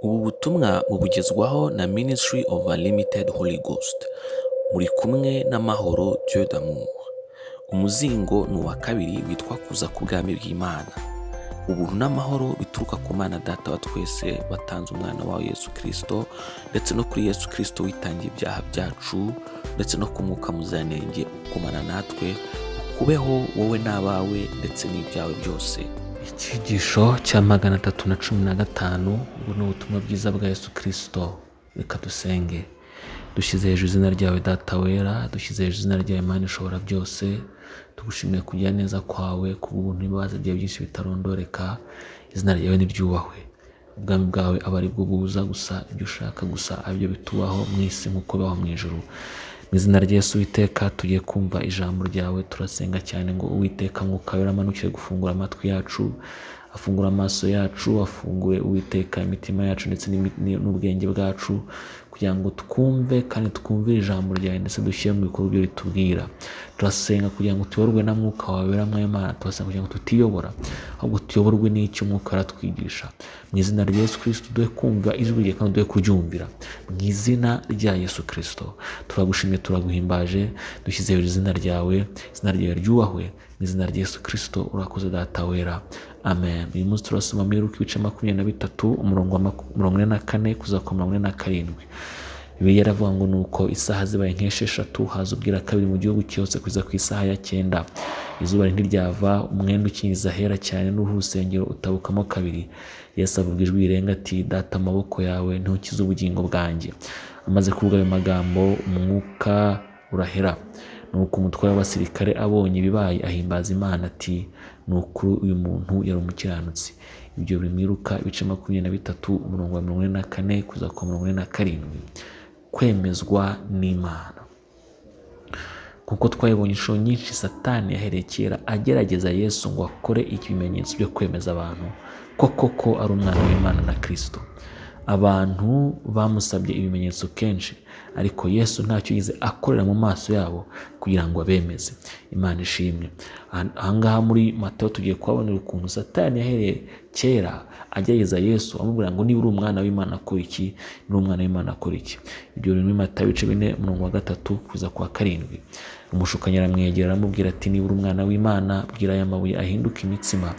Ubu butumwa bubugezwaho na Ministry of Unlimited Holy Ghost. Muri kumwe n'amahoro Dieu d'amour. Umuzingo ni uwa kabiri witwa kuza ku bwami bw'Imana. Ubuntu n'amahoro bituruka ku Mana Data wa twese watanze umwana wawe Yesu Kristo, ndetse no kuri Yesu Kristo witangiye ibyaha byacu, ndetse no ku Mwuka Muziranenge ukomana natwe, ukubeho wowe n'abawe ndetse n'ibyawe byose. Icyigisho cya 315, ubu ni ubutumwa bwiza bwa Yesu Kristo. Reka dusenge. Dushyize hejuru izina ryawe Data wera, dushyize hejuru izina ryawe Imana ishobora byose, tugushimiye kugira neza kwawe, kubw'ubuntu n'imbabazi byawe byinshi bitarondoreka. Izina ryawe niryubahwe, ubwami bwawe aba ari bwo buza gusa ibyo ushaka gusa abyo bitubaho mu isi nk'uko bibaho mu ijuru. Mu izina rya Yesu Uwiteka tugiye kumva ijambo ryawe, turasenga cyane ngo Uwiteka Mwuka wera amanukire gufungura amatwi yacu, afungura amaso yacu, afungure Uwiteka imitima yacu ndetse n'ubwenge bwacu, kugira ngo twumve kandi twumvire ijambo ryawe ndetse dushyire mu bikorwa ibyo ritubwira. Turasenga kugira ngo tuyoborwe na Mwuka wawe wera Mwimana, turasenga kugira ngo tutiyobora, ahubwo tuyoborwe n'icyo Mwuka aratwigisha. Mu izina rya Yesu Kristo duhe kumva ijwi rye kandi duhe kuryumvira. Mu izina rya Yesu Kristo turagushimye, turaguhimbaje, dushyize hejuru izina ryawe, izina ryawe ryubahwe. Mu izina rya Yesu Kristo urakoze Data wera, amen. Uyu munsi turasoma muri Luka ibice 23 umurongo wa 44 kuza ku 47. Bibiliya yaravuga ngo nuko isaha zibaye nk'esheshatu haza ubwira kabiri mu gihugu cyose kugeza ku isaha ya 9. Izuba ntiryava, umwenda ukingiza ahera cyane n'uruhu urusengero utabukamo kabiri. Yesu avuga ijwi rirenga ati, Data amaboko yawe ntukize ubugingo bwanjye. Amaze kuvuga ayo magambo umwuka urahera. Nuko umutware w'abasirikare abonye ibibaye ahimbaza Imana ati, nukuri uyu muntu yari umukiranutsi. Ibyo biri muri Luka ibice 23 umurongo wa 44 kuza ku 47. Kwemezwa n'Imana. Kuko twabonye inshuro nyinshi Satani yahereye kera agerageza Yesu ngo akore ibimenyetso byo kwemeza abantu ko koko ari umwana w'Imana na Kristo. Abantu bamusabye ibimenyetso kenshi, ariko Yesu ntacyo yize akorera mu maso yabo kugira ngo abemeze. Imana ishimwe. Ahangaha muri Matayo tugiye kubonera ukuntu Satani yahereye kera agerageza Yesu amubwira ngo niba uri umwana w'Imana akora iki, niba uri umwana w'Imana akora iki. Ibyo biri muri Matayo ibice 4 umurongo wa 3 kuza ku wa 7. Umushukanyi aramwegera aramubwira ati, niba uri umwana w'Imana bwira aya mabuye ahinduke imitsima.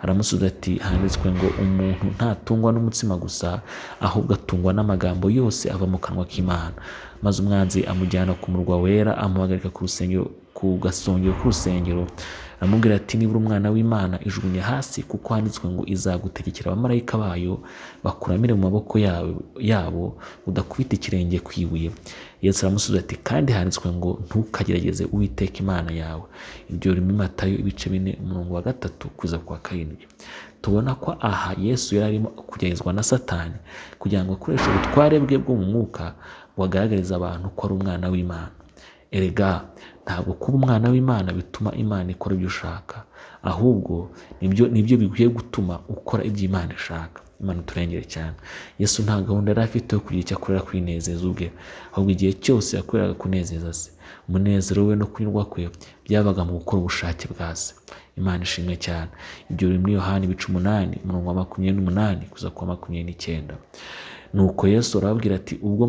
Aramusubiza ati, handitswe ngo umuntu ntatungwa n'umutsima gusa, ahubwo atungwa n'amagambo yose ava mu kanwa k'Imana. Maze umwanzi amujyana ku murwa wera, amuhagarika ku gasongero k'urusengero, aramubwira ati, niba uri umwana w'Imana ijugunye hasi, kuko handitswe ngo izagutegekera abamarayika bayo bakuramire mu maboko yabo udakubita ikirenge ku ibuye. Yesu aramusubiza ati, kandi handitswe ngo ntukagerageze Uwiteka Imana yawe. Ibyo biri muri Matayo ibice 4 umurongo wa 3 kuza ku wa 7. Tubona ko aha Yesu yari arimo kugeragezwa na Satani kugira ngo akoreshe ubutware bwe bwo mu mwuka bugaragariza abantu ko ari umwana w'Imana. Erega ntabwo kuba umwana w'Imana bituma Imana ikora ibyo ushaka, ahubwo nibyo bikwiye gutuma ukora ibyo Imana ishaka. Imana turengere cyane. Yesu nta gahunda yari afite yo kugira icyo akorera kwinezeza ubwe, ahubwo igihe cyose yakoreraga kunezeza se. Umunezero we no kunyurwa kwe byabaga mu gukora ubushake bwa se. Imana ishimwe cyane. Ibyo biri muri Yohana ibice 8 umurongo wa 28 kuza ku 29. Nuko Yesu arababwira ati, ubwo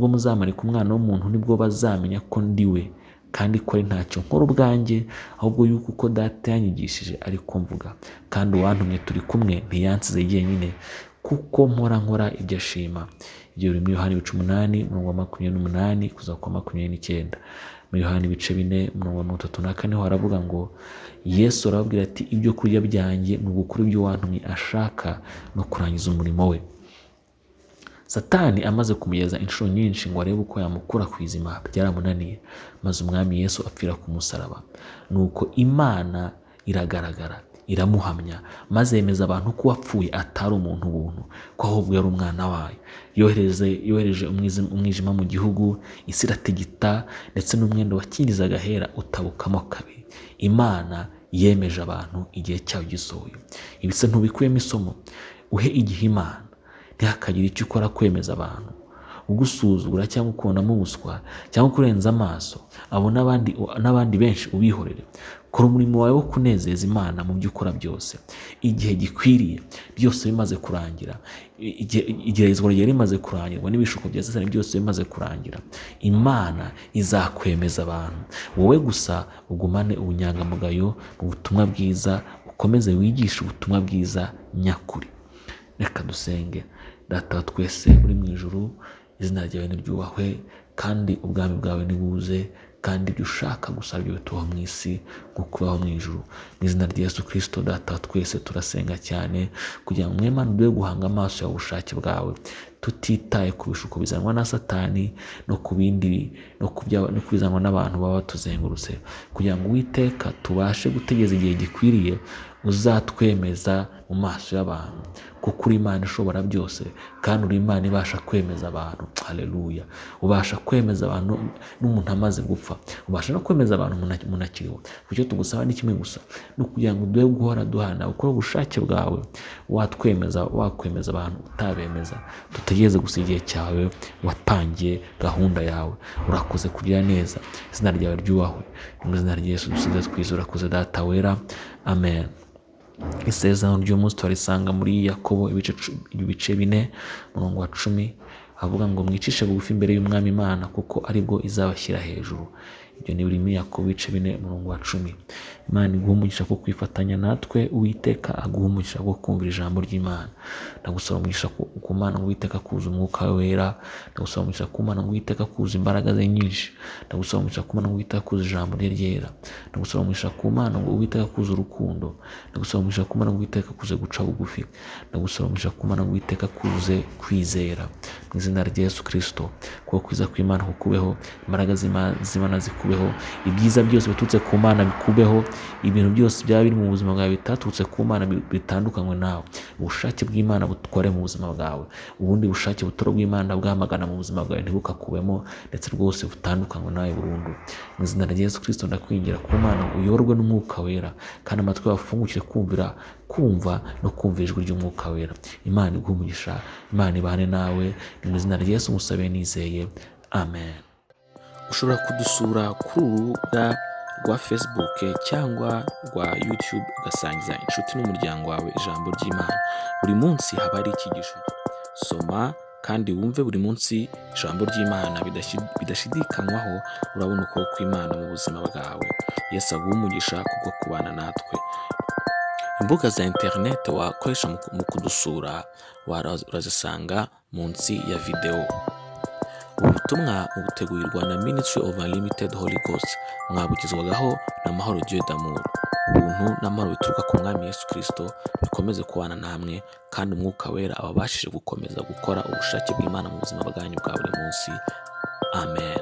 muzamanika umwana w'umuntu nibwo bazamenya ko ndi we, kandi ko ari ntacyo nkora ubwanjye, ahubwo yuko uko Data yanyigishije ariko mvuga. Kandi uwantumye turi kumwe ntiyansize jyenyine, kuko nkora ibyo ashima. Ibyo biri muri Yohana ibice 8 umurongo wa 28 kuza ku 29. Muri Yohana ibice 4 umurongo wa 34 ho haravuga ngo, Yesu arababwira ati, ibyo kurya byanjye ni ugukora ibyo uwantumye ashaka no kurangiza umurimo we. Satani amaze kumugeza inshuro nyinshi ngo arebe uko yamukura ku izima, byaramunaniye. Maze umwami Yesu apfira ku musaraba. Nuko Imana iragaragara, iramuhamya, maze yemeza abantu ko wapfuye atari umuntu buntu, ko ahubwo yari umwana wayo. Yohereje umwijima mu gihugu, isi iratigita, ndetse n'umwenda wakingizaga ahera utabukamo kabiri. Imana yemeje abantu igihe cyayo gisohoye. Ibi se ntubikuyemo isomo? Uhe igihe Imana, ntihakagire icyo ukora kwemeza abantu. ugusuzugura cyangwa ukubonamo ubuswa cyangwa kurenza amaso, abo n'abandi benshi ubihorere. Kora umurimo wawe wo kunezeza Imana mu byo ukora byose. Igihe gikwiriye byose bimaze kurangira, igeragezwa ryari rimaze kurangirwa n'ibishuko bya Satani byose bimaze kurangira, Imana izakwemeza abantu. Wowe gusa ugumane ubunyangamugayo mu butumwa bwiza, ukomeze wigishe ubutumwa bwiza nyakuri. Reka dusenge. Data wa twese uri mu ijuru, izina ryawe niryubahwe kandi ubwami bwawe nibuze, kandi ibyo ushaka gusa byo bitubaho mu isi nk'uko ubaho mu ijuru. Mu izina rya Yesu Kristo Data wa twese turasenga cyane kugira ngo Imana uduhe guhanga amaso yawe ubushake bwawe, tutitaye ku bishuko bizanwa na Satani no ku bindi no kubizanwa n'abantu baba batuzengurutse, kugira ngo Uwiteka tubashe gutegeza igihe gikwiriye uzatwemeza mu maso y'abantu, kuko uri Imana ishobora byose kandi uri Imana ibasha kwemeza abantu. Haleluya. Ubasha kwemeza abantu n'umuntu amaze gupfa, ubasha no kwemeza abantu umuntu akiriho. Icyo tugusaba ni kimwe gusa, no kugira ngo duhe guhora duhana ukora ubushake bwawe, wakwemeza abantu utabemeza. Tutegereze gusa igihe cyawe watangiye gahunda yawe. Urakoze kugira neza, izina ryawe ryubahwe. Mu izina rya Yesu dusize twizera, urakoze Data wera. Amen. Isezerano ry'umunsi twarisanga muri Yakobo ibice 4:10, avuga ngo mwicishe bugufi imbere y'Umwami Imana kuko aribwo izabashyira hejuru. Ibyo ni muri Yakobo ibice 4:10. Imana iguha umugisha ko kwifatanya natwe, Uwiteka aguha umugisha wo kumvira ijambo ry'Imana. Ndagusaba umugisha ku Mana ngo Uwiteka kuza umwuka wera, ndagusaba umugisha ku Mana ngo Uwiteka kuza imbaraga ze nyinshi, ndagusaba umugisha ku Mana ngo Uwiteka kuza ijambo rye ryera, ndagusaba umugisha ku Mana ngo Uwiteka kuza urukundo, ndagusaba umugisha ku Mana ngo Uwiteka kuze guca bugufi, ndagusaba umugisha ku Mana ngo Uwiteka kuze kwizera. Mu izina rya Yesu Kristo, kuko kwiza kw'Imana kukubeho, imbaraga z'Imana zikubeho, ibyiza byose bitutse ku Mana bikubeho, ibintu byose byaba biri mu buzima bwawe bitaturutse ku Mana bitandukanywe nawe. Ubushake bw'Imana butware mu buzima bwawe, ubundi bushake butoro bw'Imana bwamagana mu buzima bwawe ntibukakubemo, ndetse rwose butandukanywe nawe burundu. Mu izina rya Yesu Kristo ndakwingira ku Mana ngo uyoborwe n'umwuka wera, kandi amatwi bafungukire kumva no kumva ijwi ry'umwuka wera. Imana iguha umugisha, Imana ibane nawe. Mu izina rya Yesu musabe nizeye. Amen. Ushobora kudusura kuri urubuga rwa Facebook cyangwa rwa YouTube ugasangiza inshuti n'umuryango wawe ijambo ry'Imana. Buri munsi haba hari icyigisho. Soma kandi wumve buri munsi ijambo ry'Imana bidashidikanywaho. Urabona uko kw'Imana mu buzima bwawe. Yesu aguha umugisha kubwo kubana natwe. Imbuga za internet wakoresha mu kudusura urazisanga munsi ya video. Ubutumwa butegurirwa na Ministry of Unlimited Holy Ghost, mwabugezwagaho na Mahoro Dieu d'Amour. Ubuntu n'amahoro bituruka ku Mwami Yesu Kristo bikomeze kubana namwe, kandi umwuka wera ababashije gukomeza gukora ubushake bw'Imana mu buzima bwanyu bwa buri munsi. Amen.